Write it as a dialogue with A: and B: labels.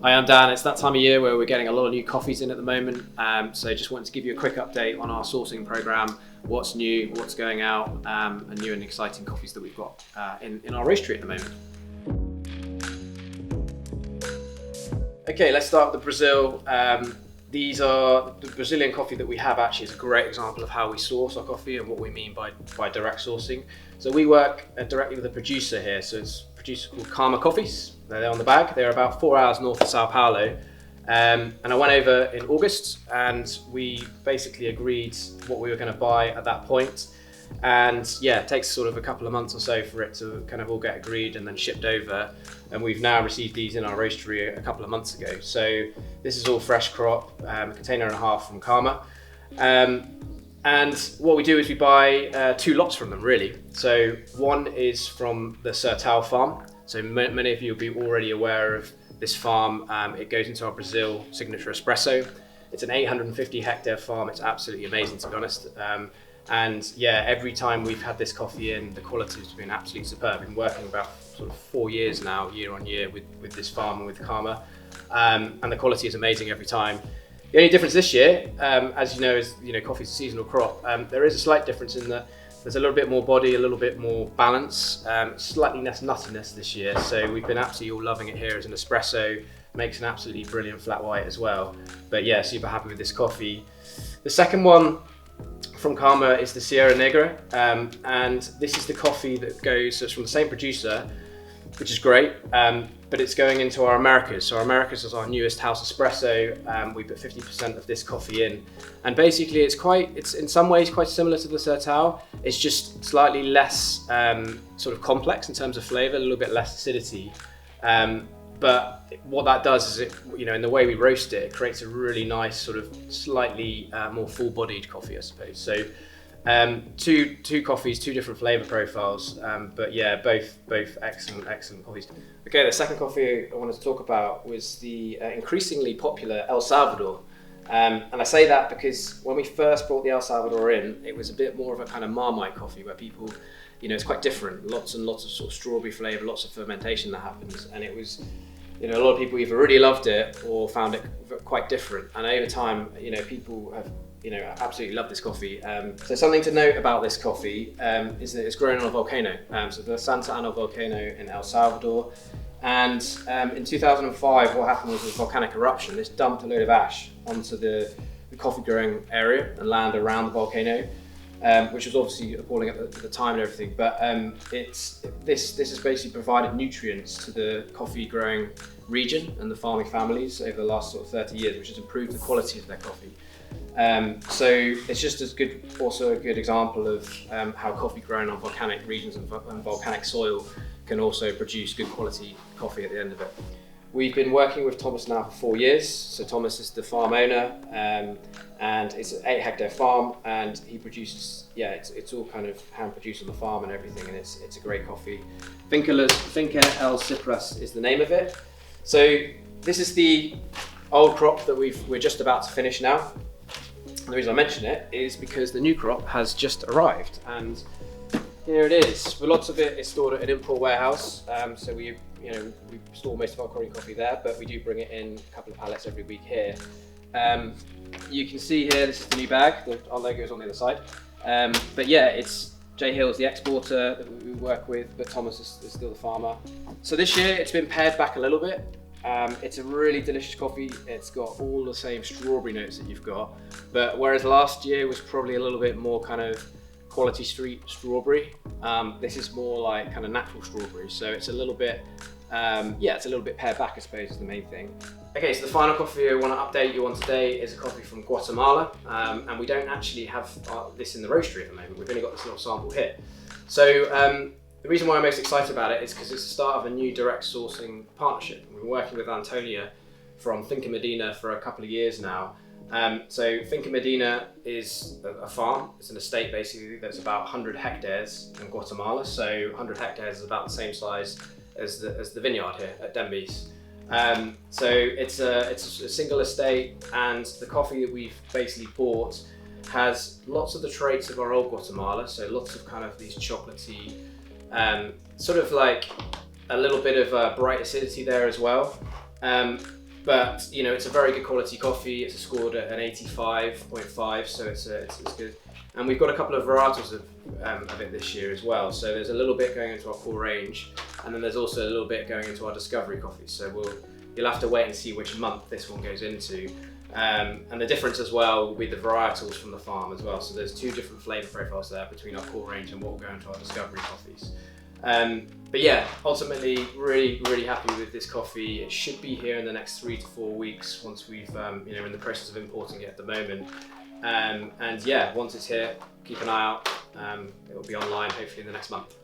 A: Hi, I'm Dan. It's that time of year where we're getting a lot of new coffees in at the moment. So just wanted to give you a quick update on our sourcing program, what's new, what's going out, and new and exciting coffees that we've got in our roastery at the moment. Okay, let's start with the Brazil. These are the Brazilian coffee that we have actually is a great example of how we source our coffee and what we mean by direct sourcing. So we work directly with a producer here. So it's a producer called Karma Coffees. They're on the bag. They're about 4 hours north of Sao Paulo. And I went over in August and we basically agreed what we were going to buy at that point. And yeah, it takes sort of a couple of months or so for it to kind of all get agreed and then shipped over. And we've now received these in our roastery a couple of months ago. So this is all fresh crop, a container and a half from Karma. And what we do is we buy 2 lots from them really. So one is from the Sertão farm. So many of you will be already aware of this farm. It goes into our Brazil signature espresso. It's an 850 hectare farm. It's absolutely amazing, to be honest. And yeah, every time we've had this coffee in, the quality has been absolutely superb. We've been working about sort of 4 years now, year on year, with this farm and with Karma. And the quality is amazing every time. The only difference this year, as you know, is coffee's a seasonal crop. There is a slight difference in that there's a little bit more body, a little bit more balance, slightly less nuttiness this year. So we've been absolutely all loving it here as an espresso. Makes an absolutely brilliant flat white as well. But yeah, super happy with this coffee. The second one from Karma is the Sierra Negra, and this is the coffee that goes, so it's from the same producer, which is great, but it's going into our Americas. So our Americas is our newest house espresso. We put 50% of this coffee in, and basically it's in some ways quite similar to the Sertão. It's just slightly less sort of complex in terms of flavor, a little bit less acidity. But what that does is in the way we roast it, it creates a really nice sort of slightly more full-bodied coffee, I suppose. So two coffees, 2 different flavor profiles, but yeah, both excellent coffees. Okay, the second coffee I wanted to talk about was the increasingly popular El Salvador. And I say that because when we first brought the El Salvador in, it was a bit more of a kind of Marmite coffee where people, it's quite different, lots and lots of sort of strawberry flavor, lots of fermentation that happens, and it was, a lot of people either really loved it or found it quite different. And over time, people have, absolutely love this coffee. So something to note about this coffee is that it's grown on a volcano. So the Santa Ana volcano in El Salvador. And in 2005, what happened was a volcanic eruption. This dumped a load of ash onto the coffee growing area and land around the volcano. Which was obviously appalling at the time and everything, but this has basically provided nutrients to the coffee growing region and the farming families over the last sort of 30 years, which has improved the quality of their coffee. So it's just also a good example of how coffee grown on volcanic regions and volcanic soil can also produce good quality coffee at the end of it. We've been working with Thomas now for 4 years. So Thomas is the farm owner, and it's an 8 hectare farm, and he produces, it's all kind of hand produced on the farm and everything, and it's a great coffee. Finca El Cipras is the name of it. So this is the old crop that we're just about to finish now. And the reason I mention it is because the new crop has just arrived, and here it is. Well, lots of it is stored at an import warehouse, so we store most of our green coffee there, but we do bring it in a couple of pallets every week here. You can see here, this is the new bag. Our logo is on the other side. But yeah, it's Jay Hill's the exporter that we work with, but Thomas is still the farmer. So this year it's been pared back a little bit. It's a really delicious coffee. It's got all the same strawberry notes that you've got, but whereas last year was probably a little bit more kind of quality street strawberry, this is more like kind of natural strawberry. So it's a little bit, it's a little bit pared back, I suppose, is the main thing. Okay, so the final coffee I want to update you on today is a coffee from Guatemala, and we don't actually have this in the roastery at the moment. We've only got this little sample here. So the reason why I'm most excited about it is because it's the start of a new direct sourcing partnership. We've been working with Antonia from Finca Medina for a couple of years now. So Finca Medina is a farm. It's an estate basically that's about 100 hectares in Guatemala. So 100 hectares is about the same size as the vineyard here at Denby's. So it's a single estate, and the coffee that we've basically bought has lots of the traits of our old Guatemala. So lots of kind of these chocolatey, sort of like a little bit of bright acidity there as well. But you know, it's a very good quality coffee. It's scored at an 85.5, so it's good. And we've got a couple of varietals of it this year as well. So there's a little bit going into our core range, and then there's also a little bit going into our discovery coffee. So you'll have to wait and see which month this one goes into. And the difference as well will be the varietals from the farm as well. So there's two different flavour profiles there between our core range and what will go into our discovery coffees. But yeah, ultimately really happy with this coffee. It should be here in the next 3 to 4 weeks once we've, we're in the process of importing it at the moment. And yeah, once it's here, keep an eye out. It will be online hopefully in the next month.